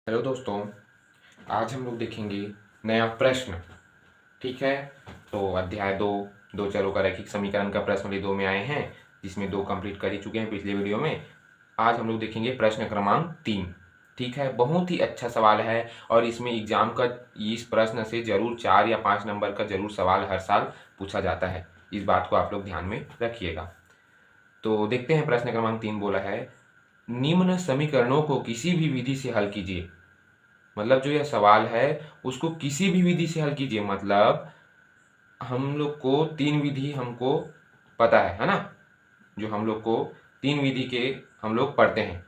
Hello दोस्तों, आज हम लोग देखेंगे नया प्रश्न। ठीक है, तो अध्याय दो चरों का रैखिक समीकरण का प्रश्न भी 2 में आए हैं, जिसमें 2 कंप्लीट कर ही चुके हैं पिछले वीडियो में। आज हम लोग देखेंगे प्रश्न क्रमांक 3। ठीक है, बहुत ही अच्छा सवाल है और इसमें एग्जाम का इस प्रश्न से जरूर 4 या 5 नंबर का जरूर सवाल हर साल पूछा जाता है। इस बात को आप लोग ध्यान में रखिएगा। तो देखते हैं, प्रश्न क्रमांक 3 बोला है, निम्न समीकरणों को किसी भी विधि से हल कीजिए। मतलब जो यह सवाल है उसको किसी भी विधि से हल कीजिए। मतलब हम लोग को 3 विधि हमको पता है ना, जो हम लोग को 3 विधि के हम लोग पढ़ते हैं।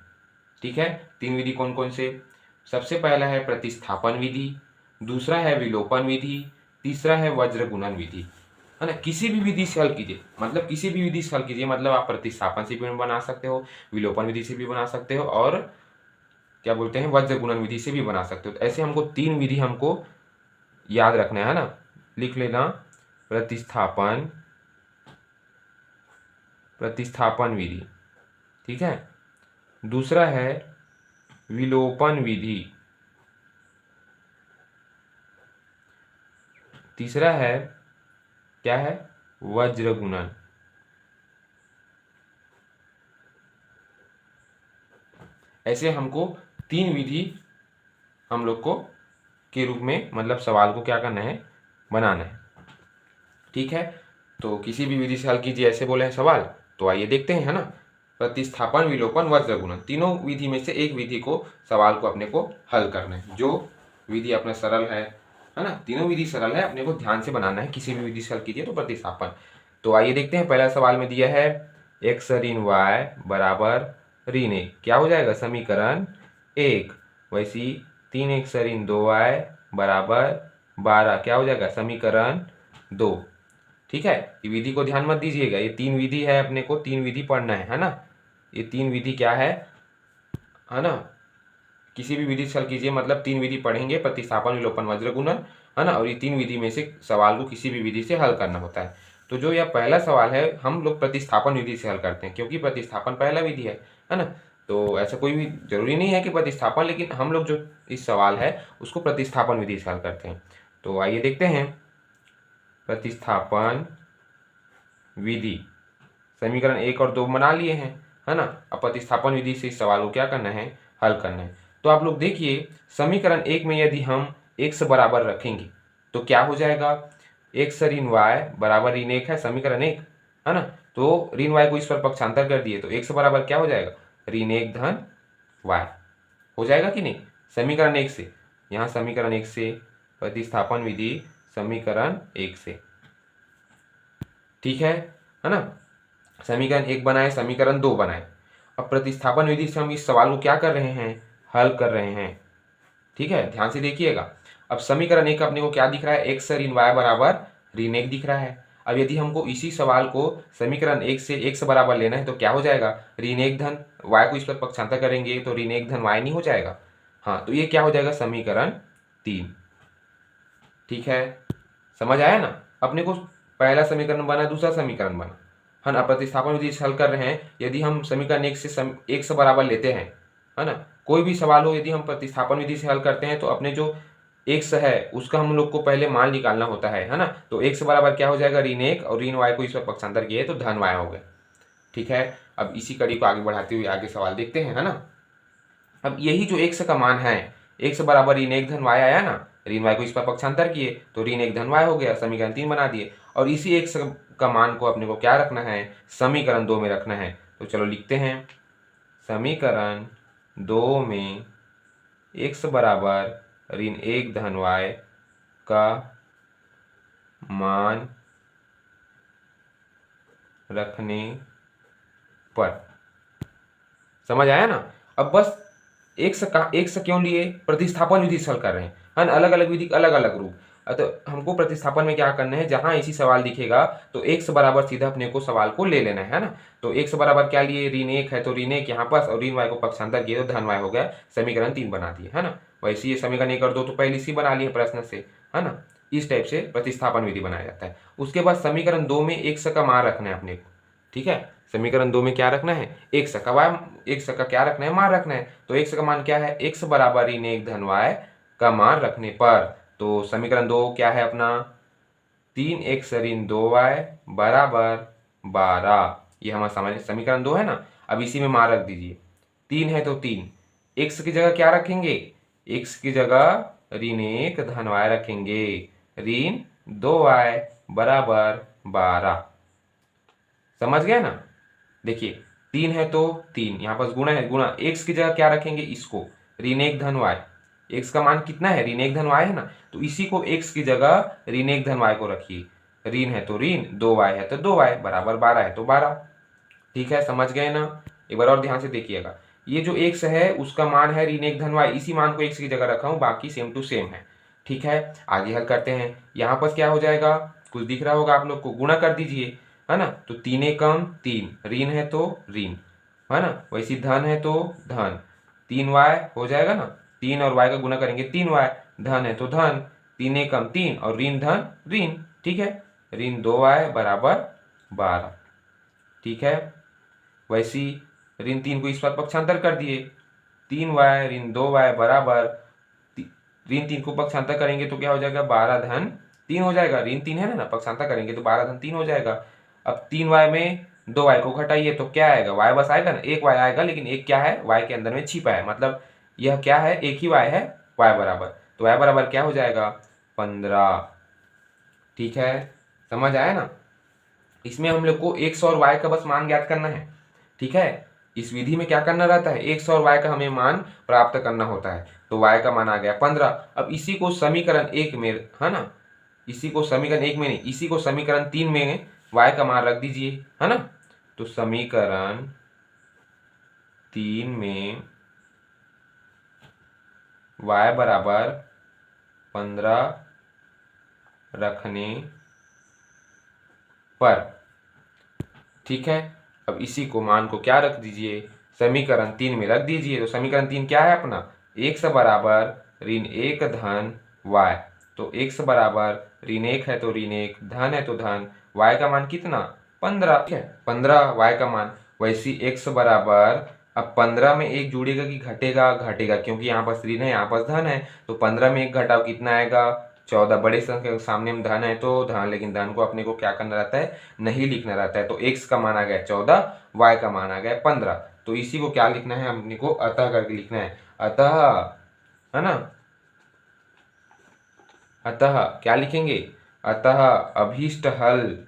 ठीक है, 3 विधि कौन कौन से? सबसे पहला है प्रतिस्थापन विधि, दूसरा है विलोपन विधि, तीसरा है वज्र गुणन विधि। है ना, किसी भी विधि से हल कीजिए। मतलब किसी भी विधि से हल कीजिए, मतलब आप प्रतिस्थापन से भी बना सकते हो, विलोपन विधि से भी बना सकते हो, और क्या बोलते हैं, वज्र गुणन विधि से भी बना सकते हो। तो ऐसे हमको 3 विधि हमको याद रखना है ना। लिख लेना, प्रतिस्थापन प्रतिस्थापन विधि। ठीक है, दूसरा है विलोपन विधि, तीसरा है क्या है, वज्र गुणन। ऐसे हमको 3 विधि हम लोग को के रूप में, मतलब सवाल को क्या करना है, बनाना है। ठीक है, तो किसी भी विधि से हल कीजिए ऐसे बोले हैं सवाल। तो आइए देखते हैं, है ना। प्रतिस्थापन, विलोपन, वज्र गुणन, तीनों विधि में से एक विधि को सवाल को अपने को हल करना है। जो विधि अपना सरल है ना, तीनों विधि सरल है, अपने को ध्यान से बनाना है। किसी भी विधि से हल कीजिए तो प्रतिस्थापन। तो आइए देखते हैं, पहला सवाल में दिया है x ऋण y बराबर ऋण 1, क्या हो जाएगा, समीकरण 1। वैसी 3x ऋण 2y बराबर 12, क्या हो जाएगा, समीकरण 2। ठीक है, ये विधि को ध्यान मत दीजिएगा, ये 3 विधि है, अपने को 3 विधि पढ़ना है ना। ये 3 विधि क्या है ना, किसी भी विधि से हल कीजिए, मतलब 3 विधि पढ़ेंगे, प्रतिस्थापन, विलोपन, वज्र गुणन, है ना। और ये 3 विधि में से सवाल को किसी भी विधि से हल करना होता है। तो जो यह पहला सवाल है, हम लोग प्रतिस्थापन विधि से हल करते हैं, क्योंकि प्रतिस्थापन पहला विधि है ना। तो ऐसा कोई भी जरूरी नहीं है कि प्रतिस्थापन, लेकिन हम लोग जो इस सवाल है उसको प्रतिस्थापन विधि से हल करते हैं। तो आइए देखते हैं, प्रतिस्थापन विधि, समीकरण 1 और 2 बना लिए हैं, है ना। अब प्रतिस्थापन विधि से इस सवाल को क्या करना है, हल करना है। तो आप लोग देखिए, समीकरण 1 में यदि हम x बराबर रखेंगे तो क्या हो जाएगा, x ऋण y बराबर ऋण 1 है, समीकरण 1, है ना। तो ऋण y को इस पर पक्षांतर कर दिए तो x बराबर क्या हो जाएगा, ऋण 1 धन y हो जाएगा कि नहीं, समीकरण 1 से। यहाँ समीकरण 1 से, प्रतिस्थापन विधि समीकरण 1 से। ठीक है ना। समीकरण 1 बनाए, समीकरण 2 बनाए। अब प्रतिस्थापन विधि से हम इस सवाल को क्या कर रहे हैं, हल कर रहे हैं। ठीक है, ध्यान से देखिएगा। अब समीकरण 1 अपने को क्या दिख रहा है, x ऋण y बराबर ऋण 1 दिख रहा है। अब यदि हमको इसी सवाल को समीकरण 1 से x बराबर लेना है तो क्या हो जाएगा, ऋण 1 धन y को इस पर पक्षांतर करेंगे तो ऋण 1 धन y नहीं हो जाएगा। हाँ, तो ये क्या हो जाएगा, समीकरण 3। ठीक है, समझ आया ना। अपने को पहला समीकरण बना, दूसरा समीकरण बना, है ना। प्रतिस्थापन विधि से हल कर रहे हैं। यदि हम समीकरण 1 से बराबर लेते हैं, है ना, कोई भी सवाल हो, यदि हम प्रतिस्थापन विधि से हल करते हैं तो अपने जो x है उसका हम लोग को पहले मान निकालना होता है ना। तो x बराबर क्या हो जाएगा, ऋण 1, और ऋण y को इस पर पक्षांतर किए तो धन y हो गया। ठीक है, अब इसी कड़ी को आगे बढ़ाते हुए आगे सवाल देखते हैं, है ना। अब यही जो x का मान है, x बराबर ऋण 1 धन y आया ना, ऋण y को इस पर पक्षांतर किए तो ऋण 1 धन y हो गया, समीकरण 3 बना दिए। और इसी x का मान को अपने को क्या रखना है, समीकरण 2 में रखना है। तो चलो लिखते हैं, समीकरण 2 में x बराबर ऋण 1 धन y का मान रखने पर, समझ आया ना। अब बस एक से क्यों लिए, प्रतिस्थापन विधि से हल कर रहे हैं, है ना। अलग अलग विधि, अलग अलग रूप। तो हमको प्रतिस्थापन में क्या करना है, जहां इसी सवाल दिखेगा तो x बराबर सीधा अपने को सवाल को ले लेना है ना। तो x बराबर क्या लिए, ऋण 1 है तो ऋण 1 यहाँ पास, और ऋण y को पक्षांतर किए तो धन y हो गया, समीकरण 3 बना दिए, है ना। वैसे ये समीकरण 1 और 2 तो पहले से बना लिए प्रश्न से, है ना। इस टाइप से प्रतिस्थापन विधि बनाया जाता है। उसके बाद समीकरण 2 में x का मान रखना है अपने को, ठीक है, समीकरण 2 में क्या रखना है, x का y, x का क्या रखना है, मान रखना है। तो x का मान क्या है, x बराबर ऋण 1 धन y का मान रखने पर, तो समीकरण 2 क्या है अपना, 3x ऋण 2y बराबर 12। ये हमारा सामान्य समीकरण 2 है ना। अब इसी में मान रख दीजिए, 3 है तो 3, x की जगह क्या रखेंगे, x की जगह ऋण 1 धन y रखेंगे, ऋण 2y बराबर 12। समझ गए ना। देखिए 3 है तो 3, यहाँ पास गुणा है, गुणा x की जगह क्या रखेंगे, इसको ऋण 1 धन y, x का मान कितना है, ऋण 1 धन y है ना, तो इसी को x की जगह ऋण 1 धन y को रखिए, ऋण है तो ऋण, 2y है तो 2y बराबर 12 है तो 12। ठीक है, समझ गए ना। एक बार और ध्यान से देखिएगा, ये जो x है उसका मान है ऋण 1 धन y, इसी मान को x की जगह रखा हूँ, बाकी सेम टू सेम है। ठीक है, आगे हल करते हैं। यहाँ पर क्या हो जाएगा, कुछ दिख रहा होगा आप लोग को, गुणा कर दीजिए, है ना। तो 3 एकम 3, ऋण है तो ऋण, है ना, वैसे धन है तो धन, 3y हो जाएगा ना, 3 और y का गुणा करेंगे 3y, धन है तो धन, 3 एकम 3 और ऋण धन ऋण। ठीक है, ऋण 2y बराबर 12। ठीक है, वैसी ऋण 3 को इस पर पक्षांतर कर दिए, 3y ऋण 2y बराबर, ऋण 3 को पक्षांतर करेंगे तो क्या हो जाएगा, 12 धन 3 हो जाएगा, ऋण 3 है ना, पक्षांतर करेंगे तो 12 धन 3 हो जाएगा। अब 3y में 2y को घटाइए तो क्या आएगा, y बस आएगा ना, एक y आएगा, लेकिन एक क्या है, y के अंदर में छिपा है, मतलब यह क्या है, एक ही y है, y बराबर, तो y बराबर क्या हो जाएगा, 15। ठीक है, समझ आया ना। इसमें हम लोग को x और y का बस मान ज्ञात करना है। ठीक है, इस विधि में क्या करना रहता है, x और y का हमें मान प्राप्त करना होता है। तो y का मान आ गया 15। अब इसी को समीकरण 1 में, है ना, इसी को समीकरण 1 में नहीं, इसी को समीकरण 3 में y का मान रख दीजिए, है ना। तो समीकरण 3 में y बराबर 15 रखने पर, ठीक है, अब इसी को मान को क्या रख दीजिए, समीकरण 3 में रख दीजिए। तो समीकरण 3 क्या है अपना, x बराबर ऋण 1 धन y, तो x बराबर ऋण 1 है तो ऋण 1, धन है तो धन, y का मान कितना, 15। ठीक है, 15 y का मान, वैसी x बराबर, अब 15 में एक जुड़ेगा कि घटेगा, घटेगा, क्योंकि यहाँ पास ऋण है यहाँ पास धन है, तो 15 में एक घटाओ कितना आएगा, 14। बड़े संख्या के सामने में धन है तो धन, लेकिन धन को अपने को क्या करना रहता है, नहीं लिखना रहता है। तो x का मान आ गया 14, y का मान आ गया 15। तो इसी को क्या लिखना है, अपने को अतः करके लिखना है, अतः, है ना, अतः क्या लिखेंगे, अतः अभीष्ट हल,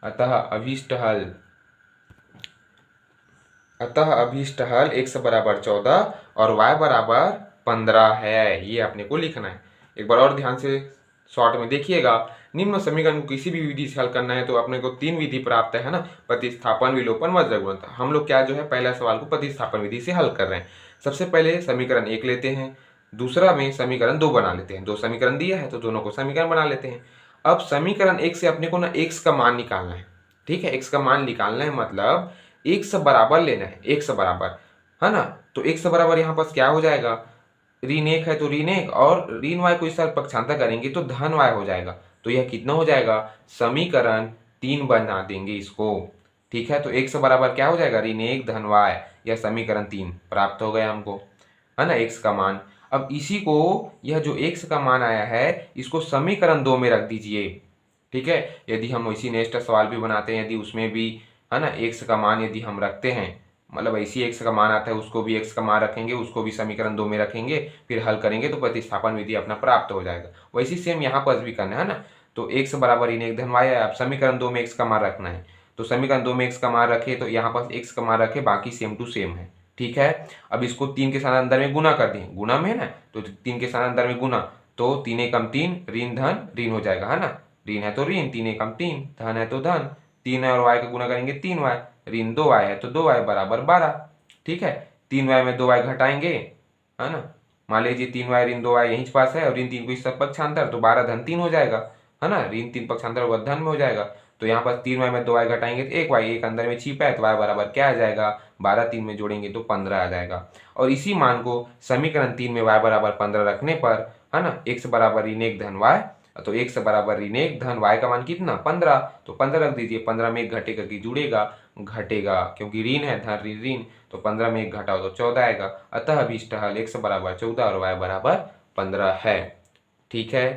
अतः अभीष्ट हल, अतः अभीष्ट हल x बराबर 14 और y बराबर 15 है, ये अपने को लिखना है। एक बार और ध्यान से शॉर्ट में देखिएगा, निम्न समीकरण को किसी भी विधि से हल करना है तो अपने को 3 विधि प्राप्त है ना, प्रतिस्थापन, विलोपन, वज्र गुणनता। हम लोग क्या जो है पहला सवाल को प्रतिस्थापन विधि से हल कर रहे हैं। सबसे पहले समीकरण 1 लेते हैं, दूसरा में समीकरण 2 बना लेते हैं, 2 समीकरण दिया है तो दोनों को समीकरण बना लेते हैं। अब समीकरण 1 से अपने को ना x का मान निकालना है। ठीक है, x का मान निकालना है, मतलब x बराबर लेना है, x बराबर, है ना। तो x बराबर यहाँ पास क्या हो जाएगा, ऋण 1 है तो ऋण 1, और ऋण y को इस तरह पक्षांतर करेंगे तो धन y हो जाएगा। तो यह कितना हो जाएगा, समीकरण 3 बना देंगे इसको। ठीक है, तो x बराबर क्या हो जाएगा, ऋण 1 धन y, यह समीकरण 3 प्राप्त हो गया हमको, है ना, x का मान। अब इसी को, यह जो x का मान आया है इसको समीकरण 2 में रख दीजिए। ठीक है, यदि हम इसी नेक्स्ट सवाल भी बनाते हैं, यदि उसमें भी, है ना, x का मान यदि हम रखते हैं, मतलब ऐसी x का मान आता है उसको भी x का मान रखेंगे, उसको भी समीकरण 2 में रखेंगे, फिर हल करेंगे तो प्रतिस्थापन विधि अपना प्राप्त हो जाएगा। वैसी सेम यहाँ पर भी करना है ना। तो x बराबर ऋण 1 धन y है, अब समीकरण 2 में x का मान रखना है, तो समीकरण 2 में x का मान रखे तो यहाँ पर x का मान रखे, बाकी सेम टू सेम है। ठीक है, अब इसको 3 के साथ अंदर में गुना कर दें, गुना में है ना, तो 3 के साथ अंदर में गुना, तो 3 एकम 3, ऋण धन ऋण हो जाएगा, है ना, ऋण है तो ऋण, 3 एकम 3, धन है तो धन, 3 और y का गुना करेंगे 3y, ऋण 2y है तो 2y बराबर 12। ठीक है, 3y में 2y घटाएंगे, है ना, मान लीजिए 3y ऋण 2y यहीं पास है, और ऋण 3 को इस तरफ पक्षांतर, तो 12 धन 3 हो जाएगा, है ना, ऋण 3 पक्षांतर होगा धन में हो जाएगा। तो यहाँ पर 3y में 2y घटाएंगे तो 1y, एक अंदर में छिपा है तो y बराबर क्या आ जाएगा, 12, 3 में जोड़ेंगे तो 15 आ जाएगा। और इसी मान को समीकरण 3 में y बराबर 15 रखने पर, है ना, x बराबर ऋण 1 धन y तो x बराबर ऋण 1 धन y का मान कितना 15, तो 15 रख दीजिए। 15 में 1 घटेगा कि जुड़ेगा, घटेगा क्योंकि ऋण है, धन ऋण ऋण, तो 15 में 1 घटाओ तो 14 आएगा। अतः अभीष्ट हल x बराबर 14 और y बराबर 15 है। ठीक है,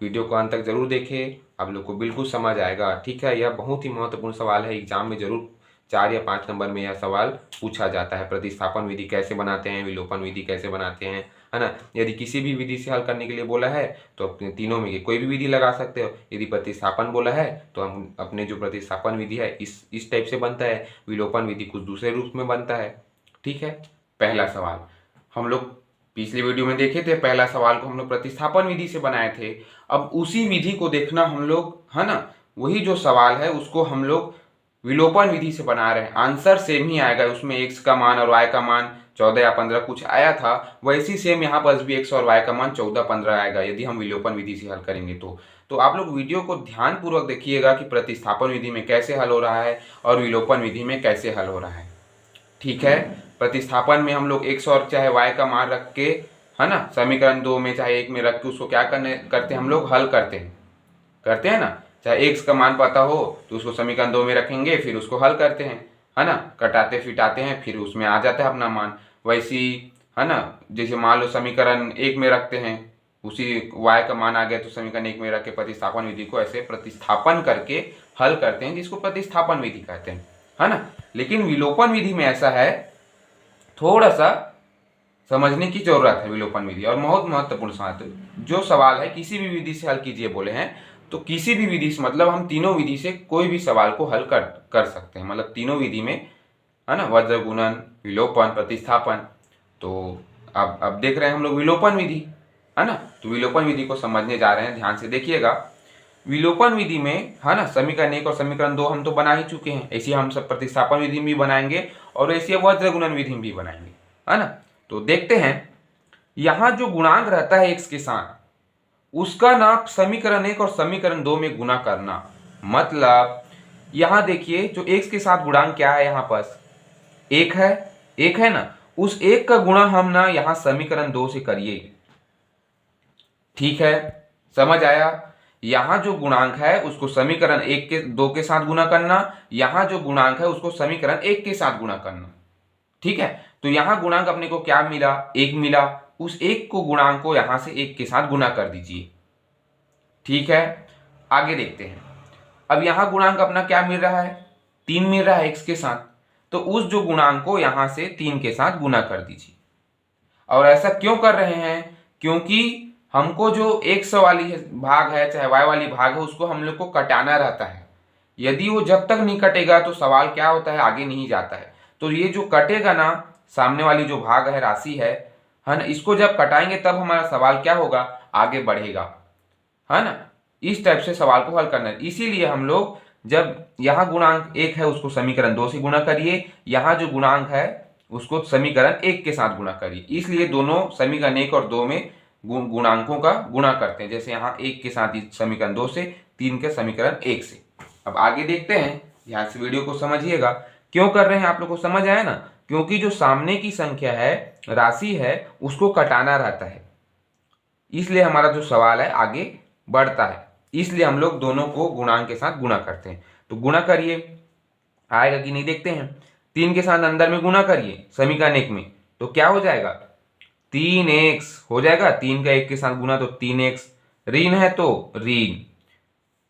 वीडियो को अंत तक जरूर देखें, आप लोग को बिल्कुल समझ आएगा। ठीक है, यह बहुत ही महत्वपूर्ण सवाल है, एग्जाम में जरूर 4 या 5 नंबर में यह सवाल पूछा जाता है। प्रतिस्थापन विधि कैसे बनाते हैं, विलोपन विधि कैसे बनाते हैं, है ना। यदि किसी भी विधि से हल करने के लिए बोला है तो अपने तीनों में कोई भी विधि लगा सकते हो। यदि प्रतिस्थापन बोला है तो हम अपने जो प्रतिस्थापन विधि है इस टाइप से बनता है, विलोपन विधि कुछ दूसरे रूप में बनता है। ठीक है, पहला सवाल हम लोग पिछले वीडियो में देखे थे, पहला सवाल को हम लोग प्रतिस्थापन विधि से बनाए थे। अब उसी विधि को देखना हम लोग, है ना, वही जो सवाल है उसको हम लोग विलोपन विधि से बना रहे हैं। आंसर सेम ही आएगा, उसमें x का मान और y का मान 14 या 15 कुछ आया था, वैसी सेम यहाँ पर भी x और y का मान 14-15 आएगा यदि हम विलोपन विधि से हल करेंगे तो आप लोग वीडियो को ध्यानपूर्वक देखिएगा कि प्रतिस्थापन विधि में कैसे हल हो रहा है और विलोपन विधि में कैसे हल हो रहा है। ठीक है, प्रतिस्थापन में हम लोग x और चाहे y का मान रख के, है ना, समीकरण 2 में चाहे 1 में रख के उसको क्या करते हैं हम लोग, हल करते हैं ना। चाहे x का मान पता हो तो उसको समीकरण 2 में रखेंगे, फिर उसको हल करते हैं, है ना, कटाते फिटाते हैं, फिर उसमें आ जाता है अपना मान। वैसी, है ना, जैसे मान लो समीकरण 1 में रखते हैं, उसी y का मान आ गया तो समीकरण 1 में रख के प्रतिस्थापन विधि को ऐसे प्रतिस्थापन करके हल करते हैं, जिसको प्रतिस्थापन विधि कहते हैं, है ना। लेकिन विलोपन विधि में ऐसा है, थोड़ा सा समझने की जरूरत है विलोपन विधि, और बहुत महत्वपूर्ण सवाल। जो सवाल है किसी भी विधि से हल कीजिए बोले हैं तो किसी भी विधि से, मतलब हम तीनों विधि से कोई भी सवाल को हल कर सकते हैं, मतलब तीनों विधि में, है ना, वज्र गुणन, विलोपन, प्रतिस्थापन। तो अब देख रहे हैं हम लोग विलोपन विधि, है ना। तो विलोपन विधि को समझने जा रहे हैं, ध्यान से देखिएगा। विलोपन विधि में, है ना, समीकरण 1 और समीकरण 2 हम तो बना ही चुके हैं, ऐसे हम सब प्रतिस्थापन विधि में भी बनाएंगे और ऐसे वज्र गुणन विधि में भी बनाएंगे, है ना। तो देखते हैं, यहाँ जो गुणांक रहता है x के साथ, उसका ना समीकरण 1 और समीकरण 2 में गुना करना। मतलब यहां देखिए, जो x के साथ गुणांक क्या है, यहां पास 1 है ना, उस 1 का गुणा हम ना यहां समीकरण 2 से करिए। ठीक है, समझ आया। यहां जो गुणांक है उसको समीकरण 1 के 2 के साथ गुना करना, यहां जो गुणांक है उसको समीकरण 1 के साथ गुना करना। ठीक है, तो यहां गुणांक अपने को क्या मिला, 1 मिला, उस 1 को गुणांक को यहां से 1 के साथ गुना कर दीजिए। ठीक है, आगे देखते हैं। अब यहां गुणांक अपना क्या मिल रहा है, 3 मिल रहा है x के साथ, तो उस जो गुणांक को यहां से 3 के साथ गुना कर दीजिए। और ऐसा क्यों कर रहे हैं, क्योंकि हमको जो x वाली भाग है चाहे y वाली भाग है उसको हम लोग को कटाना रहता है। यदि वो जब तक नहीं कटेगा तो सवाल क्या होता है, आगे नहीं जाता है। तो ये जो कटेगा ना, सामने वाली जो भाग है, राशि है ना, इसको जब कटाएंगे तब हमारा सवाल क्या होगा, आगे बढ़ेगा, है ना। इस टाइप से सवाल को हल करना है। इसीलिए हम लोग जब यहाँ गुणांक 1 है उसको समीकरण 2 से गुणा करिए, यहाँ जो गुणांक है उसको समीकरण 1 के साथ गुणा करिए। इसलिए दोनों समीकरण 1 और 2 में गुणांकों का गुणा करते हैं, जैसे यहाँ 1 के साथ समीकरण 2 से, 3 के समीकरण 1 से। अब आगे देखते हैं, ध्यान से वीडियो को समझिएगा। क्यों कर रहे हैं, आप लोग को समझ आया ना, क्योंकि जो सामने की संख्या है, राशि है, उसको कटाना रहता है, इसलिए हमारा जो सवाल है आगे बढ़ता है। इसलिए हम लोग दोनों को गुणांक के साथ गुणा करते हैं। तो गुणा करिए, आएगा कि नहीं देखते हैं। 3 के साथ अंदर में गुणा करिए समीकरण 1 में, तो क्या हो जाएगा, 3x हो जाएगा। 3 का 1 के साथ गुणा तो 3x, ऋण है तो ऋण,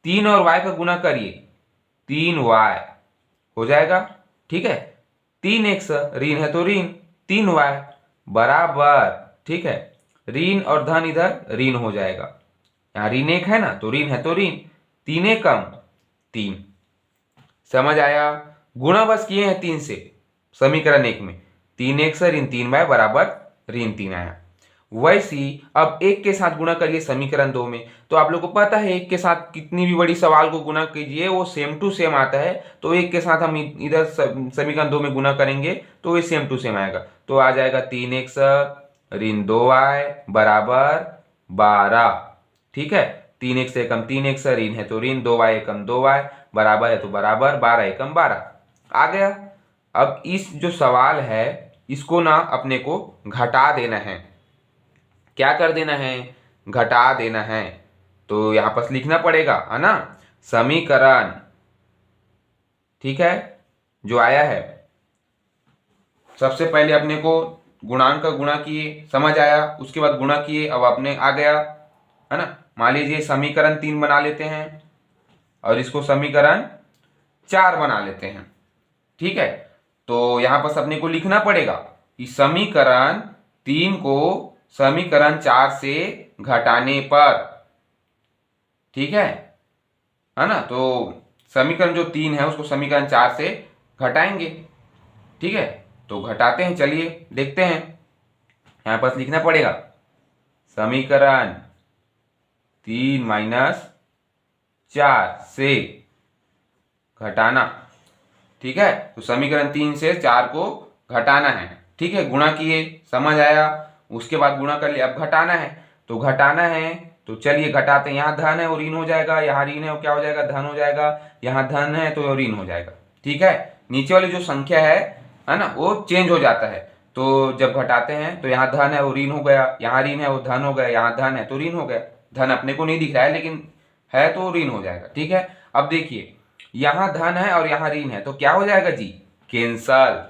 3 और y का गुणा करिए, 3y हो जाएगा। ठीक है, 3x ऋण है तो ऋण, 3y बराबर, ठीक है, ऋण और धन इधर ऋण हो जाएगा। यहाँ ऋण 1 है ना, तो ऋण है तो ऋण, 3 कम 3। समझ आया। गुणा बस किए हैं 3 से समीकरण 1 में, 3x ऋण 3y बराबर ऋण 3 आया। वैसी अब 1 के साथ गुणा करिए समीकरण 2 में, तो आप लोग को पता है 1 के साथ कितनी भी बड़ी सवाल को गुणा कीजिए वो सेम टू सेम आता है। तो 1 के साथ हम इधर समीकरण 2 में गुणा करेंगे तो ये सेम टू सेम आएगा। तो आ जाएगा 3x ऋण 2y बराबर 12। ठीक है, 3x एकम 3x ऋण है तो ऋण, 2y एकम 2y बराबर है तो बराबर, 12 एकम 12 आ गया। अब इस जो सवाल है इसको ना अपने को घटा देना है। क्या कर देना है, घटा देना है। तो यहाँ पर लिखना पड़ेगा, है ना, समीकरण, ठीक है, जो आया है सबसे पहले अपने को गुणांक का गुणा किए, समझ आया, उसके बाद गुणा किए, अब अपने आ गया, है ना। मान लीजिए समीकरण 3 बना लेते हैं और इसको समीकरण 4 बना लेते हैं, ठीक है। तो यहां पर अपने को लिखना पड़ेगा कि समीकरण 3 को समीकरण 4 से घटाने पर, ठीक है ना। तो समीकरण जो 3 है उसको समीकरण 4 से घटाएंगे, ठीक है। तो घटाते हैं, चलिए देखते हैं। यहां पर लिखना पड़ेगा समीकरण 3 माइनस 4 से घटाना, ठीक है। तो समीकरण 3 से 4 को घटाना है, ठीक है। गुणा किए, समझ आया, उसके बाद गुणा कर लिया, अब घटाना है। तो घटाना है तो चलिए घटाते हैं। यहाँ धन है और ऋण हो जाएगा, यहाँ ऋण है और क्या हो जाएगा, धन हो जाएगा। यहाँ धन है तो ऋण हो जाएगा, ठीक है। नीचे वाली जो संख्या है ना, वो चेंज हो जाता है। तो जब घटाते हैं तो यहाँ धन है वो ऋण हो गया, यहाँ ऋण है वो धन हो गया, यहाँ धन है तो ऋण हो गया। धन अपने को नहीं दिख रहा है लेकिन है तो ऋण हो जाएगा, ठीक है। अब देखिए यहाँ धन है और यहाँ ऋण है तो क्या हो जाएगा जी, कैंसल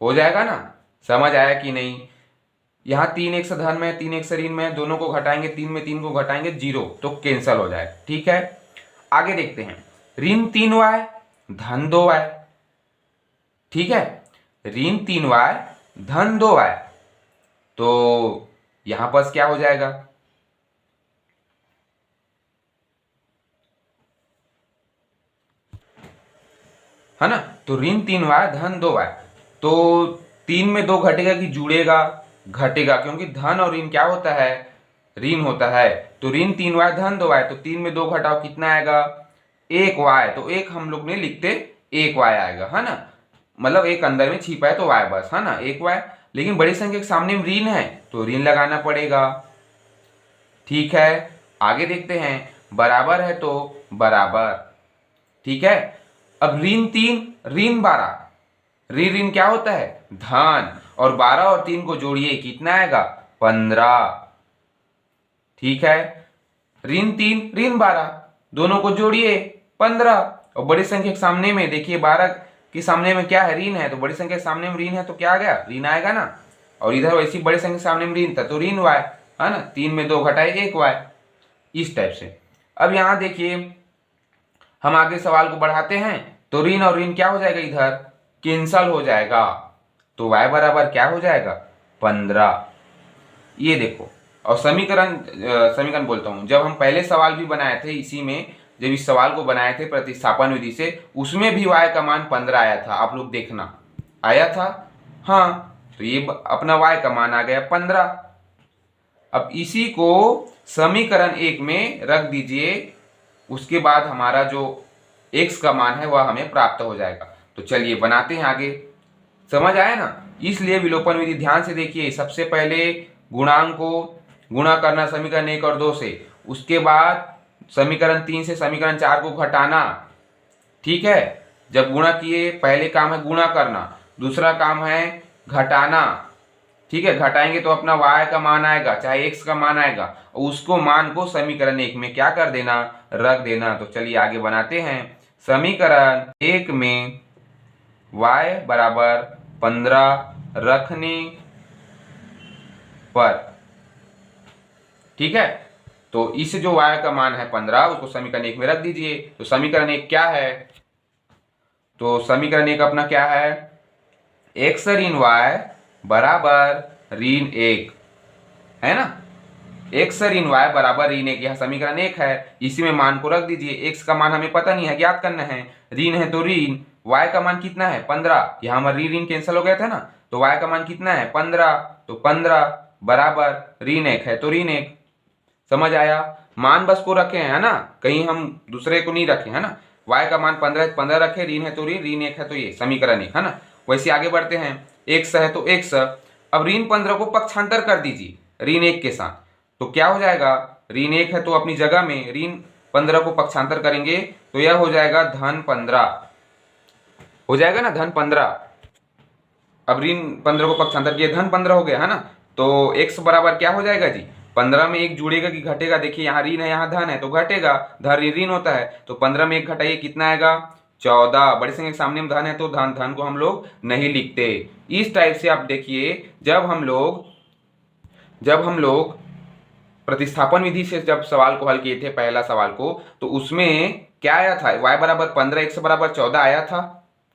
हो जाएगा ना। समझ आया कि नहीं। यहाँ 3 एक धन में 3 एक ऋण में, दोनों को घटाएंगे, 3 में 3 को घटाएंगे 0, तो कैंसल हो जाएगा, ठीक है। आगे देखते हैं, ऋण 3y धन 2y, ठीक है। ऋण 3y धन 2y, तो यहां पर क्या हो जाएगा, है ना। तो ऋण 3y धन 2y, तो 3 में 2 घटेगा कि जुड़ेगा, घटेगा, क्योंकि धन और ऋण क्या होता है, ऋण होता है। तो ऋण 3y धन 2y, तो 3 में 2 घटाओ कितना आएगा, 1y, तो एक हम लोग ने लिखते 1y आएगा, है ना। मतलब एक अंदर में छिपा है तो y बस, है ना, 1y। लेकिन बड़ी संख्या के सामने में ऋण है तो ऋण लगाना पड़ेगा, ठीक है। आगे देखते हैं, बराबर है तो बराबर, ठीक है। अब ऋण 3 ऋण 12, ऋण ऋण क्या होता है, धन, और 12 और 3 को जोड़िए कितना आएगा, 15, ठीक है। ऋण 3 ऋण 12 दोनों को जोड़िए 15, और बड़ी संख्या के सामने में देखिए 12 के सामने में क्या है, ऋण है, तो बड़ी संख्या के सामने में ऋण है तो क्या आ गया, ऋण आएगा ना। और इधर वैसी बड़ी संख्या के सामने में ऋण था तो ऋण y, है ना। 3 में 2 घटाए 1y, इस टाइप से। अब यहां देखिए हम आगे सवाल को बढ़ाते हैं, तो ऋण और ऋण क्या हो जाएगा, इधर कैंसल हो जाएगा, तो y बराबर क्या हो जाएगा, 15। ये देखो, और समीकरण बोलता हूं, जब हम पहले सवाल भी बनाए थे इसी में, जब इस सवाल को बनाए थे प्रतिस्थापन विधि से, उसमें भी y का मान 15 आया था, आप लोग देखना आया था, हाँ। तो ये अपना y का मान आ गया 15। अब इसी को समीकरण 1 में रख दीजिए, उसके बाद हमारा जो x का मान है वह हमें प्राप्त हो जाएगा। तो चलिए बनाते हैं आगे, समझ आया ना। इसलिए विलोपन विधि ध्यान से देखिए, सबसे पहले गुणांक को गुणा करना समीकरण 1 और 2 से, उसके बाद समीकरण 3 से समीकरण 4 को घटाना, ठीक है। जब गुणा किए, पहले काम है गुणा करना, दूसरा काम है घटाना, ठीक है। घटाएंगे तो अपना y का मान आएगा, चाहे x का मान आएगा, और उसको मान को समीकरण 1 में क्या कर देना, रख देना। तो चलिए आगे बनाते हैं, समीकरण 1 में y बराबर 15 रखने पर, ठीक है। तो इस जो y का मान है 15 उसको समीकरण 1 में रख दीजिए। तो समीकरण 1 क्या है, तो समीकरण 1 अपना क्या है, x ऋण y बराबर ऋण 1, है ना। x ऋण y बराबर ऋण 1, यह समीकरण 1 है, इसी में मान को रख दीजिए। x का मान हमें पता नहीं है, ज्ञात करना है, ऋण है तो ऋण, y का मान कितना है 15, यहाँ हमारा ऋण कैंसिल हो गया था ना, तो y का मान कितना है 15, तो 15 बराबर ऋण 1 है तो ऋण 1। समझ आया, मान बस को रखे हैं, है ना, कहीं हम दूसरे को नहीं रखे, है ना। y का मान 15 रखे, ऋण है तो ऋण 1 है तो ये समीकरण 1, है ना। वैसे आगे बढ़ते हैं, x है तो x, अब ऋण 15 को पक्षांतर कर दीजिए ऋण 1 के साथ, तो क्या हो जाएगा, ऋण 1 है तो अपनी जगह में ऋण 15 को पक्षांतर करेंगे तो यह हो जाएगा धन 15, हो जाएगा ना, धन 15। अब ऋण 15 को पक्षांतर किया, धन 15 हो गया, है ना। तो x बराबर क्या हो जाएगा जी, 15 में एक जुड़ेगा कि घटेगा, देखिए यहाँ ऋण है यहाँ धन है तो घटेगा, धन ऋण होता है, तो 15 में एक घटाइए कितना आएगा 14। बड़े संख्या के सामने में धन है तो धन, धन को हम लोग नहीं लिखते। इस टाइप से आप देखिए जब हम लोग प्रतिस्थापन विधि से जब सवाल को हल किए थे पहला सवाल को, तो उसमें क्या आया था, y बराबर 15 x बराबर 14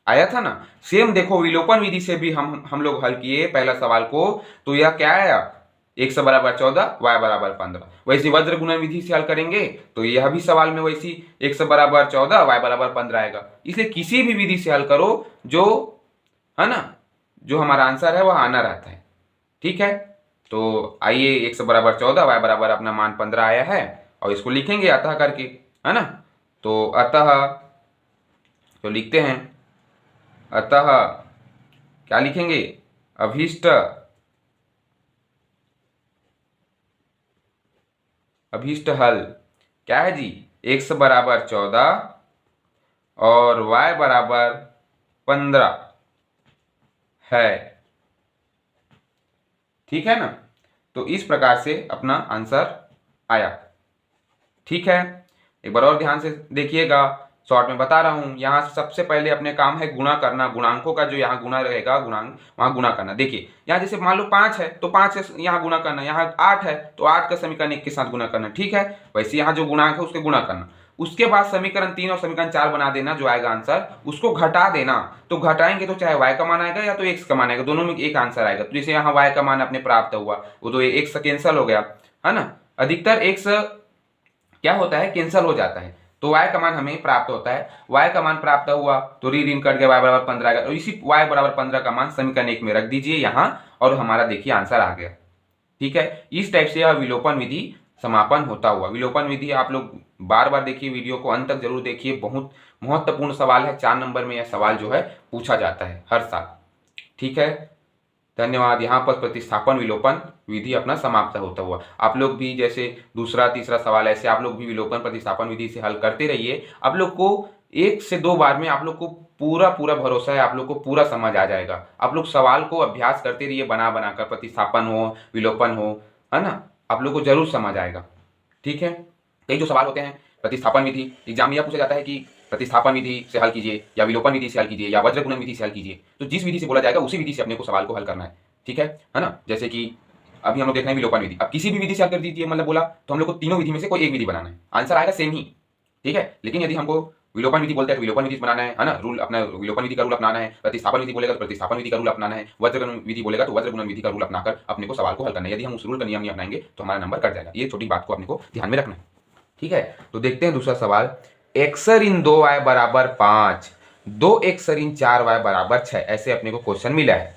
आया था ना। सेम देखो विलोपन विधि से भी हम लोग हल किए पहला सवाल को, तो यह क्या आया x बराबर 14 y बराबर 15। वैसे वज्र गुणन विधि से हल करेंगे तो यह भी सवाल में वैसी x बराबर 14 y बराबर 15 आएगा। इसलिए किसी भी विधि से हल करो जो है ना, जो हमारा आंसर है वह आना रहता है। ठीक है, तो आइए x बराबर 14 y बराबर अपना मान 15 आया है और इसको लिखेंगे अतः करके, है ना। तो अतः तो लिखते हैं, अतः क्या लिखेंगे, अभीष्ट हल क्या है जी, x बराबर 14 और y बराबर 15 है। ठीक है ना, तो इस प्रकार से अपना आंसर आया। ठीक है, एक बार और ध्यान से देखिएगा, शॉर्ट में बता रहा हूं। यहाँ सबसे पहले अपने काम है गुणा करना, गुणांकों का जो यहाँ गुणा रहेगा गुणांक वहां गुणा करना। देखिए यहाँ जैसे मान लो 5 है तो 5 से यहाँ गुणा करना, यहाँ 8 है तो 8 का समीकरण 1 के साथ गुणा करना। ठीक है, वैसे यहाँ जो गुणांक है उसके गुणा करना, उसके बाद समीकरण 3 और समीकरण 4 बना देना, जो आएगा आंसर उसको घटा देना। तो घटाएंगे तो चाहे y का मान आएगा या तो x का मान आएगा, दोनों में एक आंसर आएगा। तो जैसे यहाँ y का मान अपने प्राप्त हुआ, वो तो x कैंसिल हो गया, है ना। अधिकतर x क्या होता है, कैंसिल हो जाता है, तो y का मान हमें प्राप्त होता है। y का मान प्राप्त हुआ तो ऋण कट गया, y बराबर 15 आएगा। और इसी y बराबर 15 का मान समीकरण 1 में रख दीजिए यहाँ, और हमारा देखिए आंसर आ गया। ठीक है, इस टाइप से यह विलोपन विधि समापन होता हुआ। विलोपन विधि आप लोग बार बार देखिए, वीडियो को अंत तक जरूर देखिए, बहुत महत्वपूर्ण सवाल है। 4 नंबर में यह सवाल जो है पूछा जाता है हर साल। ठीक है, धन्यवाद। यहाँ पर प्रतिस्थापन विलोपन विधि अपना समाप्त होता हुआ। आप लोग भी जैसे दूसरा तीसरा सवाल ऐसे आप लोग भी विलोपन प्रतिस्थापन विधि से हल करते रहिए। आप लोग को 1 से 2 बार में आप लोग को पूरा भरोसा है, आप लोग को पूरा समझ आ जाएगा। आप लोग सवाल को अभ्यास करते रहिए बना कर, प्रतिस्थापन हो विलोपन हो, है ना, आप लोग को जरूर समझ आएगा। ठीक है, कई जो सवाल होते हैं प्रतिस्थापन विधि, एग्जाम में यह पूछा जाता है कि प्रतिस्थापन विधि से हल कीजिए या विलोपन विधि से हल कीजिए या वज्र गुणन विधि से हल कीजिए। तो जिस विधि से बोला जाएगा उसी विधि से अपने को सवाल को हल करना है। ठीक है ना। जैसे कि अभी हम लोग देख रहे हैं विलोपन विधि, अब किसी भी विधि से हल कर दीजिए, मतलब बोला तो हम लोग को तीनों विधि में से कोई एक विधि बनाना है, आंसर आएगा सेम ही। ठीक है, लेकिन यदि हमको विलोपन विधि बोलते हैं तो विलोपन विधि बनाना है ना, रूल अपना विलोपन विधि का रूल अपनाना है। प्रतिस्थापन विधि बोलेगा तो प्रतिस्थापन विधि का रूल अपनाना है। वज्र गुणन विधि बोलेगा तो वज्र गुणन विधि का रूल अपनाकर अपने को सवाल को हल करना है। यदि हम उस रूल का नियम नहीं अपनाएंगे तो हमारा नंबर कट जाएगा। ये छोटी बात को अपने को ध्यान में रखना है। ठीक है, तो देखते हैं दूसरा सवाल। x ऋण 2y बराबर 5, 2x ऋण 4y बराबर 6, ऐसे अपने को क्वेश्चन मिला है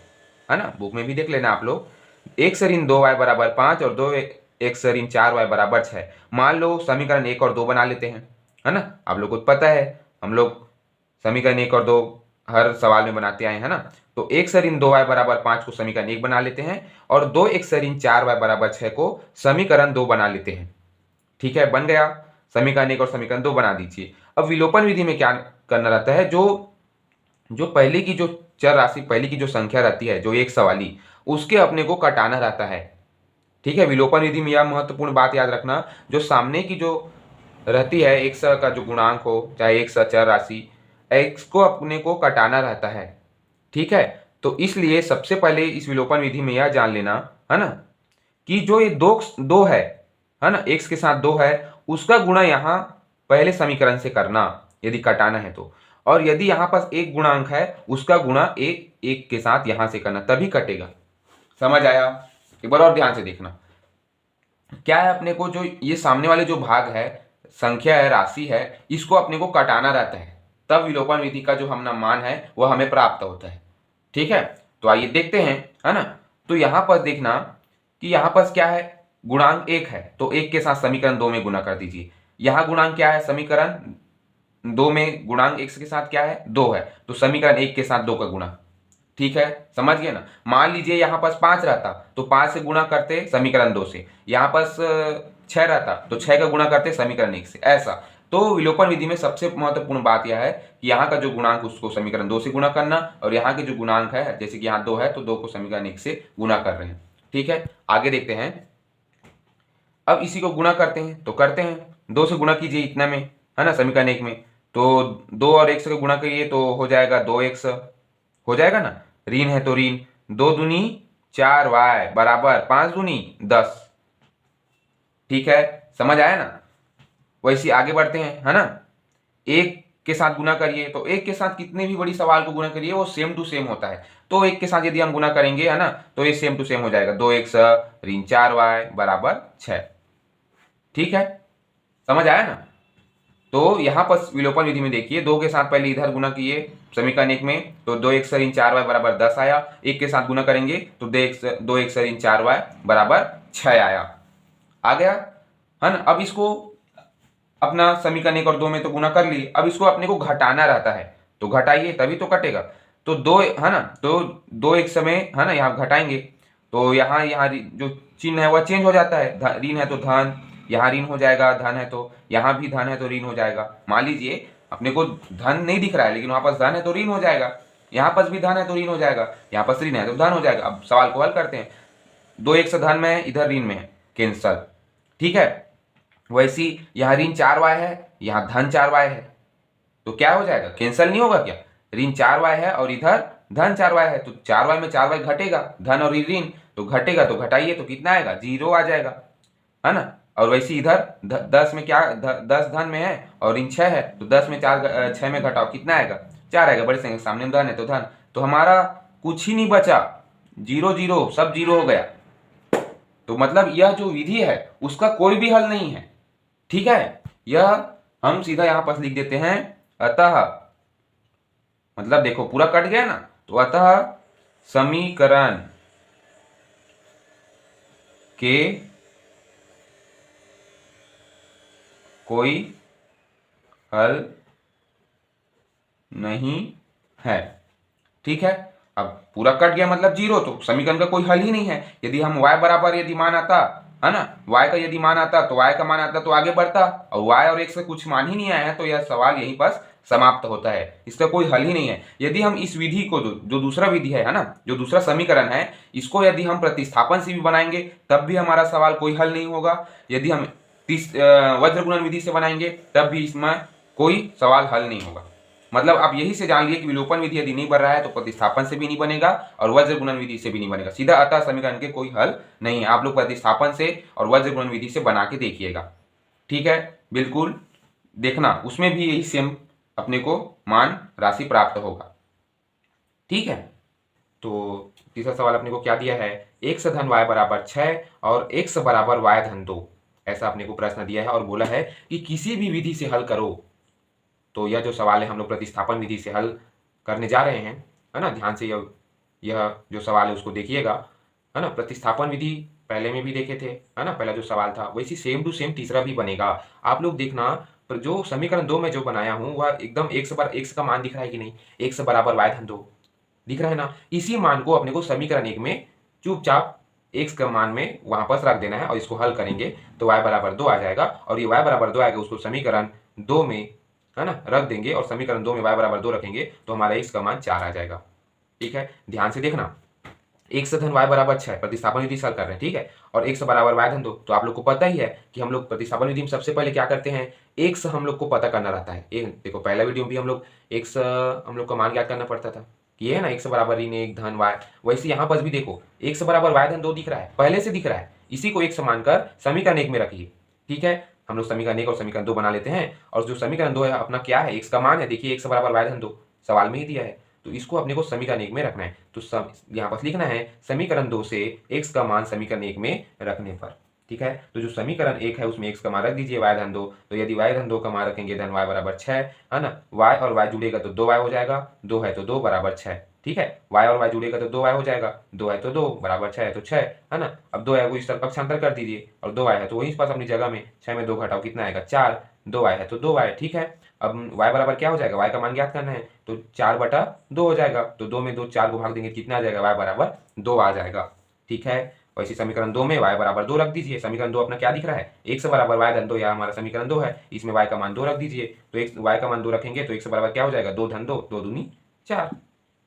ना। बुक में भी देख लेना आप लोग। x ऋण 2y बराबर 5 और 2x ऋण 4y बराबर 6। मान लो समीकरण 1 और 2 बना लेते हैं, है ना। आप लोग को पता है हम लोग समीकरण 1 और 2 हर सवाल में बनाते आए हैं ना। तो x ऋण 2y बराबर 5 को समीकरण 1 बना लेते हैं और 2x ऋण 4y बराबर 6 को समीकरण 2 बना लेते हैं। ठीक है, बन गया। समीकरण 1 और समीकरण 2 बना दीजिए। अब विलोपन विधि में क्या करना रहता है, जो पहले की जो चर राशि, पहले की जो संख्या रहती है जो एक सवाली, उसके अपने को कटाना रहता है। ठीक है, विलोपन विधि में यह महत्वपूर्ण बात याद रखना, जो सामने की जो रहती है x का जो गुणांक हो, चाहे x चर राशि, x को अपने को कटाना रहता है। ठीक है, तो इसलिए सबसे पहले इस विलोपन विधि में यह जान लेना, है ना, कि जो ये दो है ना, x के साथ 2 है, उसका गुणा यहाँ पहले समीकरण से करना यदि कटाना है तो, और यदि यहाँ पास एक गुणांक है उसका गुणा एक के साथ यहाँ से करना, तभी कटेगा। समझ आया? एक बार और ध्यान से देखना। क्या है, अपने को जो ये सामने वाले जो भाग है, संख्या है, राशि है, इसको अपने को कटाना रहता है, तब विलोपन विधि का जो हमारा मान है वह हमें प्राप्त होता है। ठीक है, तो आइए देखते हैं, है ना। तो यहाँ पर देखना कि यहाँ पर क्या है, गुणांक 1 है तो 1 के साथ समीकरण 2 में गुणा कर दीजिए। यहाँ गुणांक क्या है, समीकरण 2 में गुणांक x के साथ क्या है, 2 है, तो समीकरण 1 के साथ 2 का गुणा। ठीक है, समझ गए ना। मान लीजिए यहाँ पास 5 रहता तो 5 से गुणा करते समीकरण 2 से, यहाँ पास 6 रहता तो 6 का गुणा करते समीकरण 1 से, ऐसा। तो विलोपन विधि में सबसे महत्वपूर्ण बात यह है कि यहाँ का जो गुणांक उसको समीकरण 2 से गुणा करना, और यहाँ के जो गुणांक है, जैसे कि यहाँ 2 है तो 2 को समीकरण 1 से गुणा कर रहे हैं। ठीक है, आगे देखते हैं। अब इसी को गुणा करते हैं, तो करते हैं, 2 से गुणा कीजिए इतना में, है ना, समीकरण 1 में। तो 2 और 1 से गुणा करिए तो हो जाएगा 2x, हो जाएगा ना, ऋण है तो ऋण, 2 दूनी 4y बराबर 5 दूनी 10। ठीक है, समझ आया ना। वैसे आगे बढ़ते हैं, है ना। एक के साथ गुना करिए, तो एक के साथ कितने भी बड़ी सवाल को गुना करिए वो सेम टू सेम होता है। तो एक के साथ यदि हम गुना करेंगे, है ना, तो ये सेम टू सेम हो जाएगा, 2x ऋण 4y बराबर 6। ठीक है, समझ आया ना। तो यहाँ पर विलोपन विधि में देखिए, 2 के साथ पहले इधर गुना किए समीकरण 1 में, तो 2x ऋण 4y बराबर 10 आया। एक के साथ गुना करेंगे तो 2x ऋण 4y बराबर 6 आया, आ गया, है ना। अब इसको अपना समीकरण 1 और 2 में तो गुना कर लिए, अब इसको अपने को घटाना रहता है, तो घटाइए तभी तो कटेगा। तो 2, है ना, तो 2x में, है ना, यहाँ घटाएंगे तो यहाँ जो चिन्ह है वह चेंज हो जाता है, ऋण है तो धन, यहाँ ऋण हो जाएगा, धन है तो यहाँ भी धन है तो ऋण हो जाएगा। मान लीजिए अपने को धन नहीं दिख रहा है, लेकिन वहां पास धन है तो ऋण हो जाएगा, यहाँ पास भी धन है तो ऋण हो जाएगा, यहाँ पास ऋण है तो धन हो जाएगा। अब सवाल को हल करते हैं, 2x धन में है, इधर ऋण में है, कैंसल। ठीक है, वैसी यहाँ ऋण 4y है, यहाँ धन 4y है, तो क्या हो जाएगा, कैंसल नहीं होगा क्या। ऋण 4y है और इधर धन 4y है, तो 4y में 4y घटेगा, धन और ऋण तो घटेगा, तो घटाइए तो कितना आएगा, 0 आ जाएगा, है ना। और वैसे इधर 10 में क्या, 10 धन में है और ऋण 6 है, तो 10 में 6 में घटाओ कितना आएगा, 4 आएगा, बड़े संख्या सामने में धन है तो धन, तो हमारा कुछ ही नहीं बचा, 0 0 सब 0 हो गया। तो मतलब यह जो विधि है उसका कोई भी हल नहीं है। ठीक है, यह हम सीधा यहां पर लिख देते हैं, अतः, मतलब देखो पूरा कट गया ना, तो अतः समीकरण के कोई हल नहीं है। ठीक है, अब पूरा कट गया मतलब 0, तो समीकरण का कोई हल ही नहीं है। यदि हम y बराबर यदि मान आता, है ना, y का यदि मान आता तो y का मान आता तो आगे बढ़ता, और y और x का कुछ मान ही नहीं आया है, तो यह सवाल यहीं पर समाप्त होता है, इसका कोई हल ही नहीं है। यदि हम इस विधि को जो दूसरा विधि है ना, जो दूसरा समीकरण है, इसको यदि हम प्रतिस्थापन से भी बनाएंगे तब भी हमारा सवाल कोई हल नहीं होगा। यदि हम वज्र गुणन विधि से बनाएंगे तब भी इसमें कोई सवाल हल नहीं होगा। मतलब आप यही से जान लिए कि विलोपन विधि यदि नहीं बन रहा है तो प्रतिस्थापन से भी नहीं बनेगा और वज्र गुणन विधि से भी नहीं बनेगा, सीधा अतः समीकरण के कोई हल नहीं है। आप लोग प्रतिस्थापन से और वज्र गुणन विधि से बना के देखिएगा। ठीक है, बिल्कुल देखना, उसमें भी यही सेम अपने को मान राशि प्राप्त होगा। ठीक है, तो तीसरा सवाल अपने को क्या दिया है, x धन y बराबर 6 और x बराबर y धन 2, ऐसा अपने को प्रश्न दिया है और बोला है कि किसी भी विधि से हल करो। तो यह जो सवाल है हम लोग प्रतिस्थापन विधि से हल करने जा रहे हैं, है ना। ध्यान से यह जो सवाल है उसको देखिएगा, है ना। प्रतिस्थापन विधि पहले में भी देखे थे, है ना, पहला जो सवाल था वैसी सेम टू सेम तीसरा भी बनेगा। आप लोग देखना, पर जो समीकरण 2 में जो बनाया हूं वह एकदम x का मान दिख रहा है कि नहीं, x बराबर y धन 2 दिख रहा है ना। इसी मान को अपने को समीकरण 1 में चुपचाप x का मान में वहां पर रख देना है और इसको हल करेंगे तो y बराबर 2 आ जाएगा, और ये y बराबर 2 आएगा उसको समीकरण 2 में, है ना, रख देंगे और समीकरण 2 में y बराबर 2 रखेंगे तो हमारा x का मान 4 आ जाएगा। ठीक है, ध्यान से देखना, x धन y बराबर 6 प्रतिस्थापन विधि से हल कर रहे हैं। ठीक है, और x बराबर y धन 2, तो आप लोग को पता ही है कि हम लोग प्रतिस्थापन विधि में सबसे पहले क्या करते हैं, x हम लोग को पता करना रहता है। देखो पहला वीडियो में भी हम लोग x हम लोग का मान ज्ञात करना पड़ता था, कि ये है ना x बराबर ऋण 1 धन y, वैसे यहाँ पर भी देखो x बराबर y धन 2 दिख रहा है, पहले से दिख रहा है, इसी को x मानकर समीकरण 1 में रखिए। ठीक है, हम लोग समीकरण 1 और समीकरण 2 बना लेते हैं, और जो समीकरण 2 है अपना क्या है, x का मान है, देखिए x बराबर y धन 2 सवाल में ही दिया है, तो इसको अपने को समीकरण 1 में रखना है। तो यहाँ पर लिखना है समीकरण 2 से x का मान समीकरण 1 में रखने पर। ठीक है, तो जो समीकरण 1 है उसमें x का मान रख दीजिए y धन 2, तो यदि y धन 2 का मान रखेंगे धन y बराबर 6, है ना, y और y जुड़ेगा तो 2y हो जाएगा, 2 है तो 2 बराबर 6। ठीक है, y और y जुड़ेगा तो 2y हो जाएगा, 2 है तो 2 बराबर 6 है तो 6, है ना। अब 2y को इस तरफ पक्षांतर कर दीजिए और 2y है तो वहीं पास अपनी जगह में, 6 में 2 घटाओ कितना आएगा 4, 2y है तो 2y। ठीक है, अब y बराबर क्या हो जाएगा, y का मान ज्ञात करना है तो 4/2 हो जाएगा, तो 2 में 2 4 को भाग देंगे कितना आ जाएगा, y बराबर 2 आ जाएगा। ठीक है, वैसे समीकरण 2 में y बराबर 2 रख दीजिए। समीकरण 2 अपना क्या दिख रहा है, x बराबर y धन 2, यह हमारा समीकरण 2 है, इसमें y का मान 2 रख दीजिए, तो y का मान 2 रखेंगे तो x बराबर क्या हो जाएगा, 2 धन 2, 2 दूनी 4।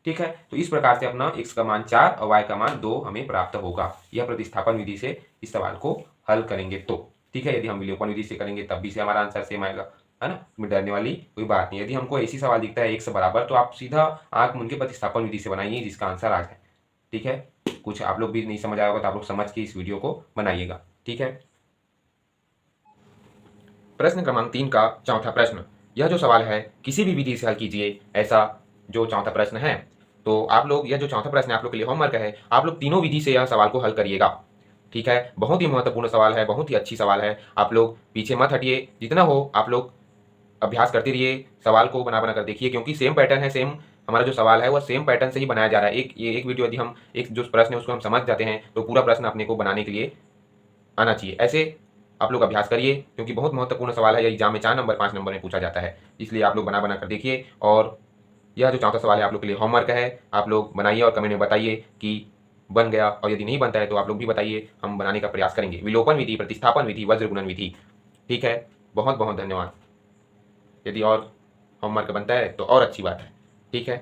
ठीक है, तो इस प्रकार से अपना x का मान 4 और y का मान 2 हमें प्राप्त होगा। यह प्रतिस्थापन विधि से इस सवाल को हल करेंगे तो, ठीक है। यदि हम विलोपन विधि से करेंगे तब भी से हमारा आंसर सेम आएगा, है ना। इसमें डरने वाली कोई बात नहीं। यदि हमको ऐसी सवाल दिखता है 1 से बराबर, तो आप सीधा आंख मूंद के प्रतिस्थापन विधि से बनाइए जिसका आंसर आ जाए, ठीक है। कुछ आप लोग भी नहीं समझ आया होगा तो आप लोग समझ के इस वीडियो को बनाइएगा, ठीक है। प्रश्न क्रमांक 3 का चौथा प्रश्न, यह जो सवाल है किसी भी विधि से हल कीजिए, ऐसा जो चौथा प्रश्न है। तो आप लोग, यह जो चौथा प्रश्न है आप लोग के लिए होमवर्क है, आप लोग तीनों विधि से यह सवाल को हल करिएगा, ठीक है। बहुत ही महत्वपूर्ण सवाल है, बहुत ही अच्छी सवाल है। आप लोग पीछे मत हटिए, जितना हो आप लोग अभ्यास करते रहिए, सवाल को बना बना कर देखिए, क्योंकि सेम पैटर्न है, सेम हमारा जो सवाल है वह सेम पैटर्न से ही बनाया जा रहा है। एक वीडियो यदि हम एक जो प्रश्न है उसको हम समझ जाते हैं तो पूरा प्रश्न अपने को बनाने के लिए आना चाहिए। ऐसे आप लोग अभ्यास करिए, क्योंकि बहुत महत्वपूर्ण सवाल है, यह एग्जाम में 4 नंबर 5 नंबर में पूछा जाता है, इसलिए आप लोग बना बना कर देखिए। और यह जो चौथा सवाल है आप लोग के लिए होमवर्क है, आप लोग बनाइए और कमेंट में बताइए कि बन गया, और यदि नहीं बनता है तो आप लोग भी बताइए, हम बनाने का प्रयास करेंगे। विलोपन विधि, प्रतिस्थापन विधि, वज्र गुणन विधि, ठीक है। बहुत बहुत धन्यवाद। यदि और होमवर्क बनता है तो और अच्छी बात है, ठीक है।